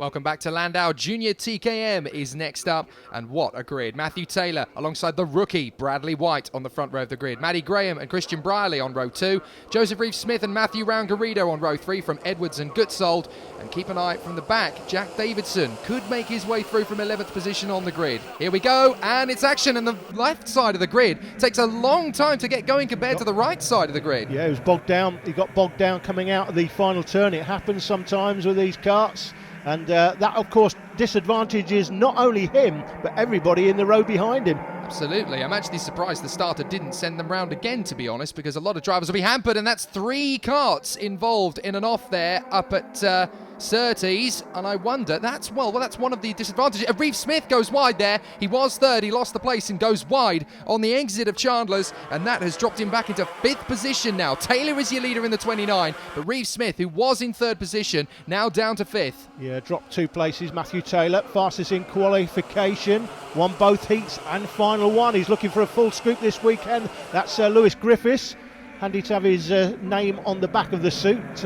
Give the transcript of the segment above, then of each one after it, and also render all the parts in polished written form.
Welcome back to Llandow. Jnr TKM is next up, and what a grid. Matthew Taylor alongside the rookie Bradley White on the front row of the grid. Matty Graham and Christian Brierley on row 2. Joseph Reeve-Smith and Matthew Round-Garrido on row 3 from Edwards and Gutsold. And keep an eye from the back, Jack Davidson could make his way through from 11th position on the grid. Here we go, and it's action, and the left side of the grid takes a long time to get going compared to the right side of the grid. Yeah, he was bogged down. He got bogged down coming out of the final turn. It happens sometimes with these karts. And that, of course, disadvantages not only him, but everybody in the row behind him. Absolutely. I'm actually surprised the starter didn't send them round again, to be honest, because a lot of drivers will be hampered, and that's 3 karts involved in an off there up at Surtees, and I wonder, that's one of the disadvantages. Reeve-Smith goes wide there. He was third, he lost the place and goes wide on the exit of Chandler's, and that has dropped him back into 5th position now. Taylor is your leader in the 29, but Reeve-Smith, who was in 3rd position, now down to 5th. Yeah, dropped 2 places. Matthew Taylor, fastest in qualification, won both heats and final one. He's looking for a full scoop this weekend. That's Lewis Griffiths. Handy to have his name on the back of the suit.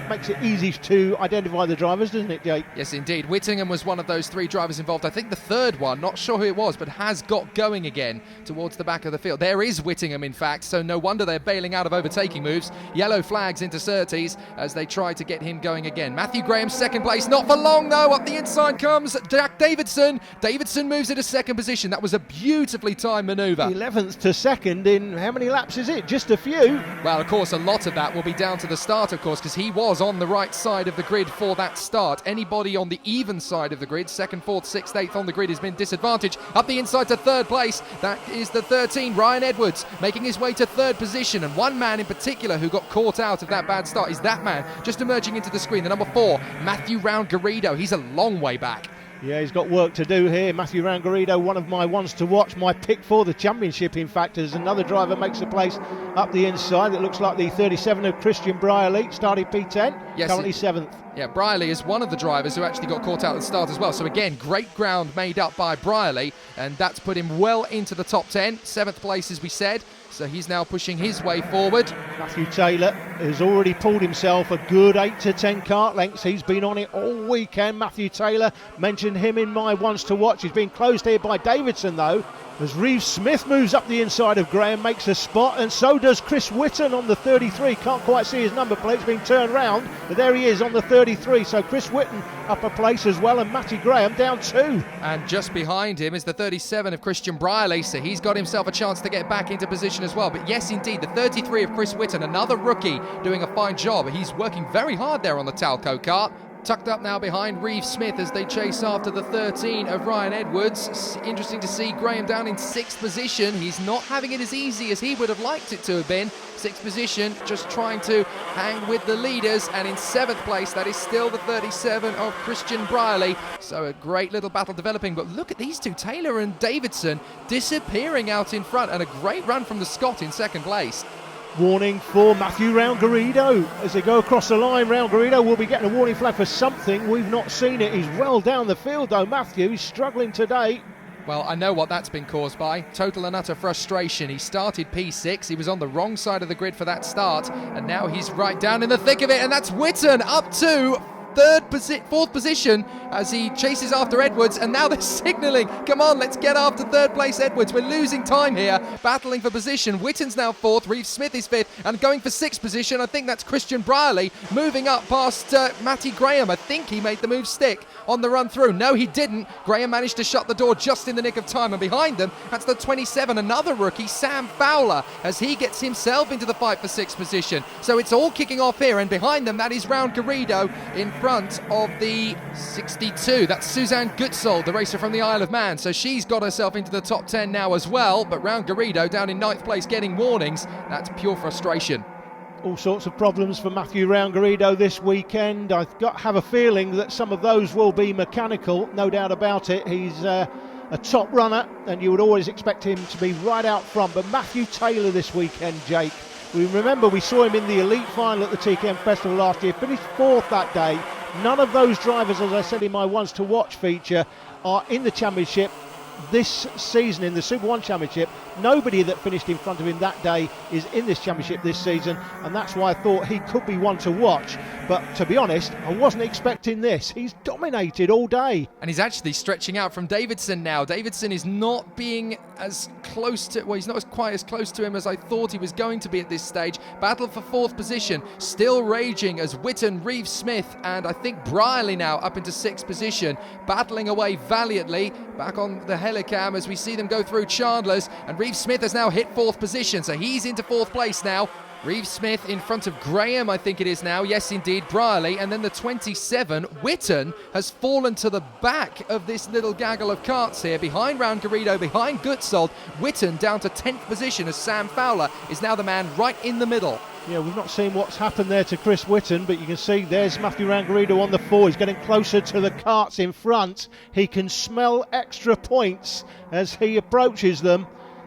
Makes it easy to identify the drivers, doesn't it, Jake? Yes, indeed. Whittingham was one of those 3 drivers involved. I think the 3rd one, not sure who it was, but has got going again towards the back of the field. There is Whittingham, in fact, so no wonder they're bailing out of overtaking moves. Yellow flags into Surtees as they try to get him going again. Matthew Graham, 2nd place. Not for long, though. Up the inside comes Jack Davidson. Davidson moves into 2nd position. That was a beautifully timed manoeuvre. 11th to 2nd in how many laps is it? Just a few. Well, of course, a lot of that will be down to the start, of course, because he was on the right side of the grid for that start. Anybody on the even side of the grid, 2nd, 4th, 6th, 8th on the grid, has been disadvantaged. Up the inside to 3rd place, that is the 13, Ryan Edwards, making his way to 3rd position. And one man in particular who got caught out of that bad start is that man, just emerging into the screen, the number 4, Matthew Round-Garrido. He's a long way back. Yeah, he's got work to do here. Matthew Round-Garrido, one of my ones to watch, my pick for the championship, in fact, as another driver makes a place up the inside. It looks like the 37 of Christian Brierley, started P10, yes, currently 7th. Yeah, Brierley is one of the drivers who actually got caught out at the start as well. So again, great ground made up by Brierley, and that's put him well into the top 10. 7th place, as we said. So he's now pushing his way forward. Matthew Taylor has already pulled himself a good 8 to 10 kart lengths. He's been on it all weekend. Matthew Taylor, mentioned him in my ones to watch. He's been closed here by Davidson, though, as Reeve-Smith moves up the inside of Graham, makes a spot, and so does Chris Whitten on the 33. Can't quite see his number plate, it's been turned round, but there he is on the 33. So Chris Whitten up a place as well, and Matty Graham down 2. And just behind him is the 37 of Christian Brierley, so he's got himself a chance to get back into position as well. But yes, indeed, the 33 of Chris Whitten, another rookie, doing a fine job. He's working very hard there on the Talco kart. Tucked up now behind Reeve-Smith as they chase after the 13 of Ryan Edwards. It's interesting to see Graham down in 6th position. He's not having it as easy as he would have liked it to have been. 6th position, just trying to hang with the leaders. And in 7th place, that is still the 37 of Christian Brierley. So a great little battle developing. But look at these two, Taylor and Davidson, disappearing out in front. And a great run from the Scot in 2nd place. Warning for Matthew Round-Garrido as they go across the line. Round-Garrido will be getting a warning flag for something. We've not seen it. He's well down the field, though. Matthew, he's struggling today. Well, I know what that's been caused by. Total and utter frustration. He started P6. He was on the wrong side of the grid for that start, and now he's right down in the thick of it, and that's Whitten up to 4th position as he chases after Edwards, and now they're signalling, come on, let's get after 3rd place Edwards. We're losing time here, battling for position. Whitten's now 4th, Reeve-Smith is 5th, and going for 6th position, I think that's Christian Brierley, moving up past Matty Graham. I think he made the move stick on the run through. No, he didn't. Graham managed to shut the door just in the nick of time, and behind them, that's the 27, another rookie, Sam Fowler, as he gets himself into the fight for 6th position. So it's all kicking off here, and behind them, that is Round-Garrido in front of the 62. That's Suzanne Gutsold, the racer from the Isle of Man. So she's got herself into the top 10 now as well, but Round-Garrido down in 9th place getting warnings. That's pure frustration. All sorts of problems for Matthew Round-Garrido this weekend. Have a feeling that some of those will be mechanical, no doubt about it. He's a top runner, and you would always expect him to be right out front. But Matthew Taylor this weekend, Jake, we saw him in the elite final at the TKM Festival last year, finished 4th that day. None of those drivers, as I said in my ones to watch feature, are in the championship this season in the Super 1 Championship. Nobody that finished in front of him that day is in this championship this season, and that's why I thought he could be one to watch. But to be honest, I wasn't expecting this. He's dominated all day. And he's actually stretching out from Davidson now. Davidson is not being as close to, well, he's not quite as close to him as I thought he was going to be at this stage. Battle for 4th position, still raging as Witten, Reeve Smith, and I think Brierley now up into 6th position, battling away valiantly. Back on the helicam as we see them go through Chandler's, and Reeve Smith has now hit 4th position, so he's into 4th place now. Reeve Smith in front of Graham, I think it is now. Yes, indeed, Brierley. And then the 27, Witten, has fallen to the back of this little gaggle of karts here. Behind Round Garrido, behind Gutsold. Witten down to 10th position as Sam Fowler is now the man right in the middle. Yeah, we've not seen what's happened there to Chris Witten, but you can see there's Matthew Rangarido on the 4. He's getting closer to the karts in front. He can smell extra points as he approaches them.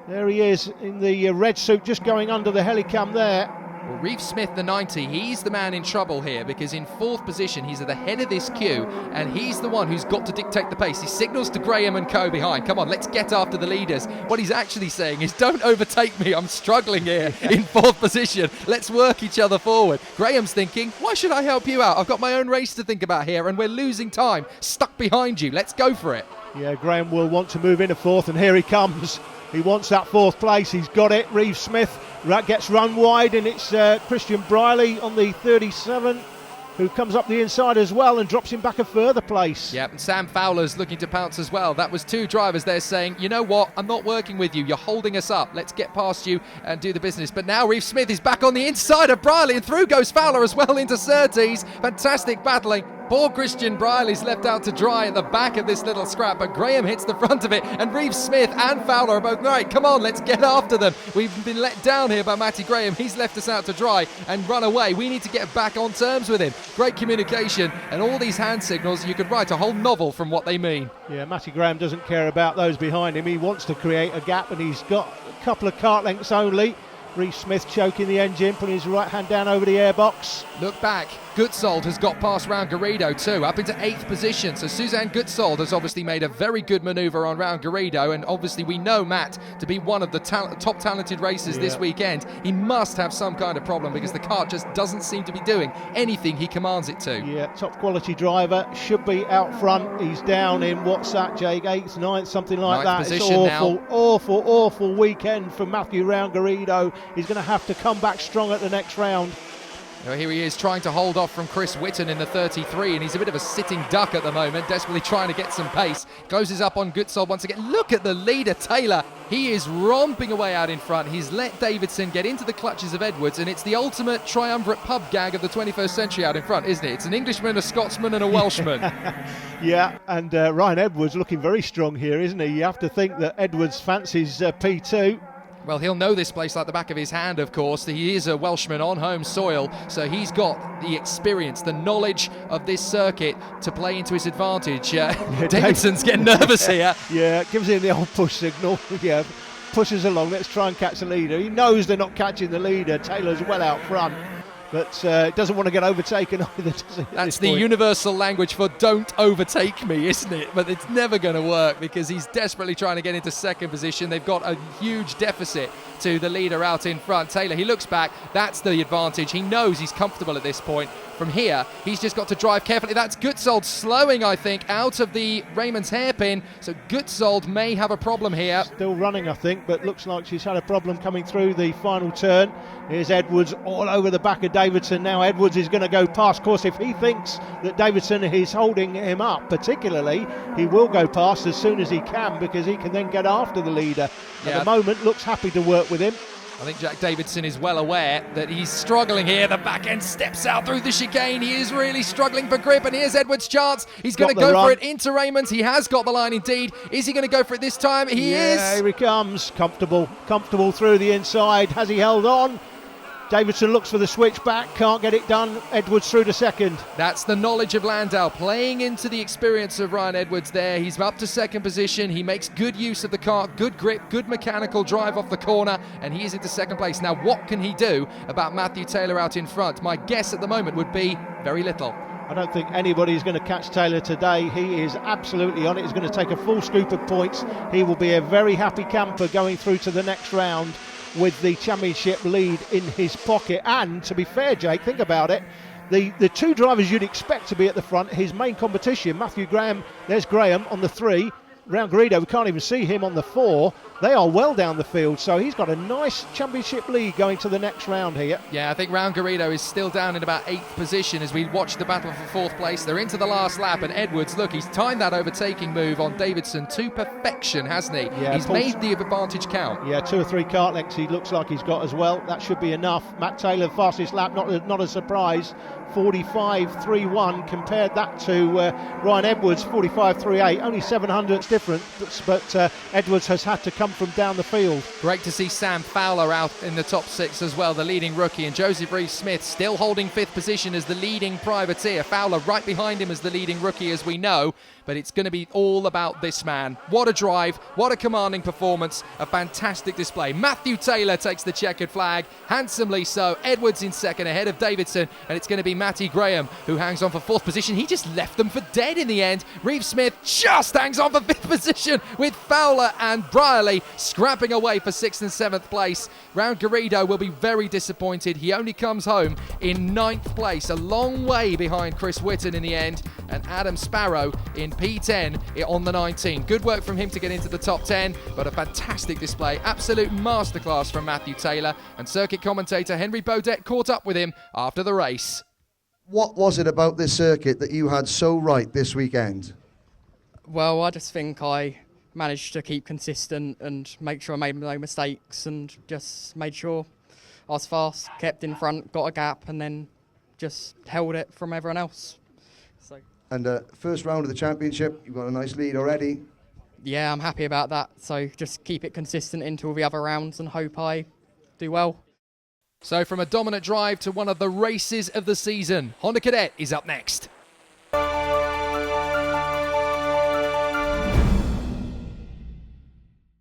There he is in the red suit, just going under the helicam there. Well, Reeve Smith, the 90, he's the man in trouble here because in 4th position, he's at the head of this queue and he's the one who's got to dictate the pace. He signals to Graham and co behind. Come on, let's get after the leaders. What he's actually saying is, don't overtake me. I'm struggling here in 4th position. Let's work each other forward. Graham's thinking, why should I help you out? I've got my own race to think about here and we're losing time. Stuck behind you. Let's go for it. Yeah, Graham will want to move into 4th and here he comes. He wants that 4th place. He's got it. Reeve Smith gets run wide, and it's Christian Brierley on the 37 who comes up the inside as well and drops him back a further place. Yeah, and Sam Fowler's looking to pounce as well. That was 2 drivers there saying, you know what, I'm not working with you. You're holding us up. Let's get past you and do the business. But now Reeve Smith is back on the inside of Brierley, and through goes Fowler as well into Surtees. Fantastic battling. Poor Christian Brierley's left out to dry at the back of this little scrap, but Graham hits the front of it, and Reeve Smith and Fowler are both, right, come on, let's get after them. We've been let down here by Matty Graham. He's left us out to dry and run away. We need to get back on terms with him. Great communication, and all these hand signals, you could write a whole novel from what they mean. Yeah, Matty Graham doesn't care about those behind him. He wants to create a gap, and he's got a couple of kart lengths only. Reeve Smith choking the engine, putting his right hand down over the airbox. Look back, Gutsold has got past Round Garrido too, up into 8th position. So Suzanne Gutsold has obviously made a very good manoeuvre on Round Garrido, and obviously we know Matt to be one of the top talented racers this weekend. He must have some kind of problem because the kart just doesn't seem to be doing anything he commands it to. Yeah, top quality driver, should be out front. He's down in, what's that, Jake, 8th, 9th, something like that. It's awful weekend for Matthew Round Garrido. He's going to have to come back strong at the next round. Now here he is trying to hold off from Chris Witten in the 33, and he's a bit of a sitting duck at the moment, desperately trying to get some pace. Closes up on Gutsold once again. Look at the leader, Taylor. He is romping away out in front. He's let Davidson get into the clutches of Edwards, and it's the ultimate triumvirate pub gag of the 21st century out in front, isn't it? It's an Englishman, a Scotsman and a Welshman. Yeah, and Ryan Edwards looking very strong here, isn't he? You have to think that Edwards fancies P2. Well, he'll know this place like the back of his hand, of course. He is a Welshman on home soil, so he's got the experience, the knowledge of this circuit to play into his advantage. Davidson's getting nervous here. Yeah, gives him the old push signal. Yeah, pushes along. Let's try and catch the leader. He knows they're not catching the leader. Taylor's well out front, but doesn't want to get overtaken either, does he? That's the universal language for don't overtake me, isn't it? But it's never going to work because he's desperately trying to get into 2nd position. They've got a huge deficit to the leader out in front. Taylor, he looks back. That's the advantage. He knows he's comfortable at this point. From here, he's just got to drive carefully. That's Gutsold slowing, I think, out of the Raymond's hairpin. So Gutsold may have a problem here. Still running, I think, but looks like she's had a problem coming through the final turn. Here's Edwards all over the back of Davidson. Now Edwards is going to go past. Of course, if he thinks that Davidson is holding him up, particularly, he will go past as soon as he can because he can then get after the leader. At the moment, looks happy to work with him. I think Jack Davidson is well aware that he's struggling here. The back end steps out through the chicane. He is really struggling for grip, and here's Edwards' chance. He's going to go for it into Raymond's. He has got the line indeed. Is he going to go for it this time? He is. Yeah, here he comes. Comfortable through the inside. Has he held on? Davidson looks for the switch back, can't get it done. Edwards through to 2nd. That's the knowledge of Llandow, playing into the experience of Ryan Edwards there. He's up to 2nd position. He makes good use of the kart, good grip, good mechanical drive off the corner, and he is into 2nd place. Now, what can he do about Matthew Taylor out in front? My guess at the moment would be very little. I don't think anybody's going to catch Taylor today. He is absolutely on it. He's going to take a full scoop of points. He will be a very happy camper going through to the next round with the championship lead in his pocket. And to be fair, Jake, think about it. The two drivers you'd expect to be at the front, his main competition, Matthew Graham, there's Graham on the 3. Round Garrido, we can't even see him on the 4. They are well down the field, so he's got a nice championship lead going to the next round here. Yeah, I think Round Garrido is still down in about 8th position as we watch the battle for 4th place. They're into the last lap, and Edwards, look, he's timed that overtaking move on Davidson to perfection, hasn't he? Yeah, he's made the advantage count. Yeah, 2 or 3 kart lengths he looks like he's got as well. That should be enough. Matt Taylor, fastest lap, not a surprise. 45.31, compared that to Ryan Edwards, 45.38, only 700ths different, but Edwards has had to come from down the field. Great to see Sam Fowler out in the top 6 as well, the leading rookie, and Joseph Reeve-Smith still holding 5th position as the leading privateer. Fowler right behind him as the leading rookie, as we know, but it's going to be all about this man. What a drive, what a commanding performance, a fantastic display. Matthew Taylor takes the checkered flag, handsomely so. Edwards in second ahead of Davidson, and it's going to be Matty Graham who hangs on for 4th position. He just left them for dead in the end. Reeve-Smith just hangs on for 5th position with Fowler and Brierley scrapping away for 6th and 7th place. Round Garrido will be very disappointed. He only comes home in 9th place, a long way behind Chris Whitton in the end, and Adam Sparrow in P10 on the 19. Good work from him to get into the top 10, but a fantastic display. Absolute masterclass from Matthew Taylor, and circuit commentator Henry Baudet caught up with him after the race. What was it about this circuit that you had so right this weekend? Well, I just think I managed to keep consistent and make sure I made no mistakes, and just made sure I was fast, kept in front, got a gap, and then just held it from everyone else. And first round of the championship, you've got a nice lead already. Yeah, I'm happy about that. So just keep it consistent into all the other rounds and hope I do well. So from a dominant drive to one of the races of the season, Honda Cadet is up next.